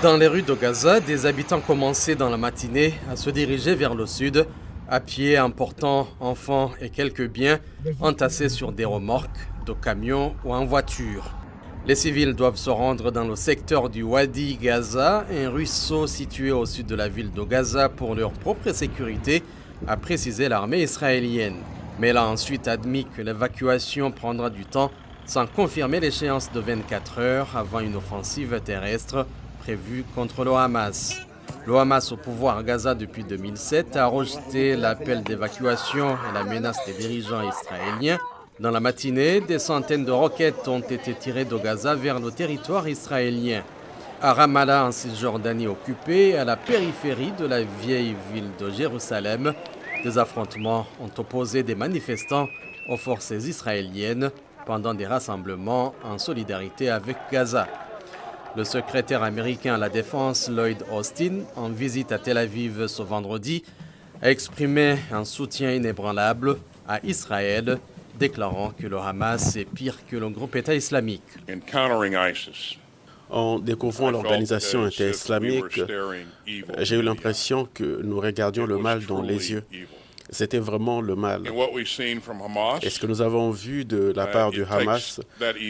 Dans les rues de Gaza, des habitants commençaient dans la matinée à se diriger vers le sud, à pied, emportant enfants et quelques biens entassés sur des remorques, de camions ou en voiture. Les civils doivent se rendre dans le secteur du Wadi Gaza, un ruisseau situé au sud de la ville de Gaza pour leur propre sécurité, a précisé l'armée israélienne. Mais elle a ensuite admis que l'évacuation prendra du temps sans confirmer l'échéance de 24 heures avant une offensive terrestre prévue contre le Hamas. Le Hamas au pouvoir à Gaza depuis 2007 a rejeté l'appel d'évacuation et la menace des dirigeants israéliens. Dans la matinée, des centaines de roquettes ont été tirées de Gaza vers le territoire israélien. À Ramallah, en Cisjordanie occupée, à la périphérie de la vieille ville de Jérusalem, des affrontements ont opposé des manifestants aux forces israéliennes pendant des rassemblements en solidarité avec Gaza. Le secrétaire américain à la Défense, Lloyd Austin, en visite à Tel Aviv ce vendredi, a exprimé un soutien inébranlable à Israël, déclarant que le Hamas est pire que le groupe État islamique. En découvrant l'organisation inter-islamique, j'ai eu l'impression que nous regardions le mal dans les yeux. C'était vraiment le mal. Et ce que nous avons vu de la part du Hamas,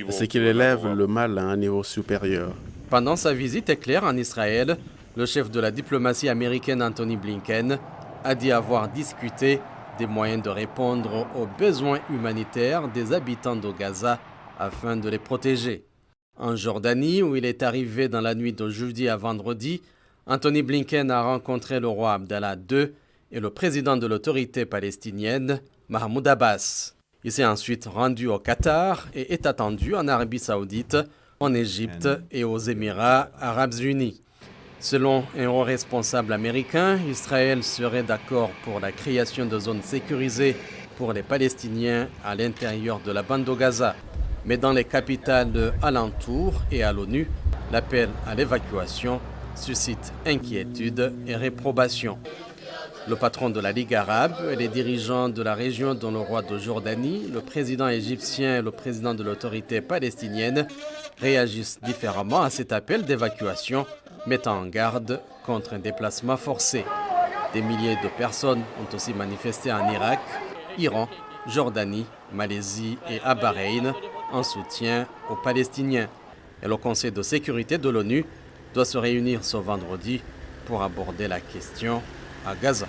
c'est qu'il élève le mal à un niveau supérieur. Pendant sa visite éclair en Israël, le chef de la diplomatie américaine Anthony Blinken a dit avoir discuté des moyens de répondre aux besoins humanitaires des habitants de Gaza afin de les protéger. En Jordanie, où il est arrivé dans la nuit de jeudi à vendredi, Anthony Blinken a rencontré le roi Abdallah II et le président de l'autorité palestinienne, Mahmoud Abbas. Il s'est ensuite rendu au Qatar et est attendu en Arabie Saoudite, en Égypte et aux Émirats arabes unis. Selon un haut responsable américain, Israël serait d'accord pour la création de zones sécurisées pour les Palestiniens à l'intérieur de la bande de Gaza. Mais dans les capitales alentours et à l'ONU, l'appel à l'évacuation suscite inquiétude et réprobation. Le patron de la Ligue arabe et les dirigeants de la région dont le roi de Jordanie, le président égyptien et le président de l'autorité palestinienne réagissent différemment à cet appel d'évacuation, mettant en garde contre un déplacement forcé. Des milliers de personnes ont aussi manifesté en Irak, Iran, Jordanie, Malaisie et à Bahreïn en soutien aux Palestiniens. Et le Conseil de sécurité de l'ONU doit se réunir ce vendredi pour aborder la question à Gaza.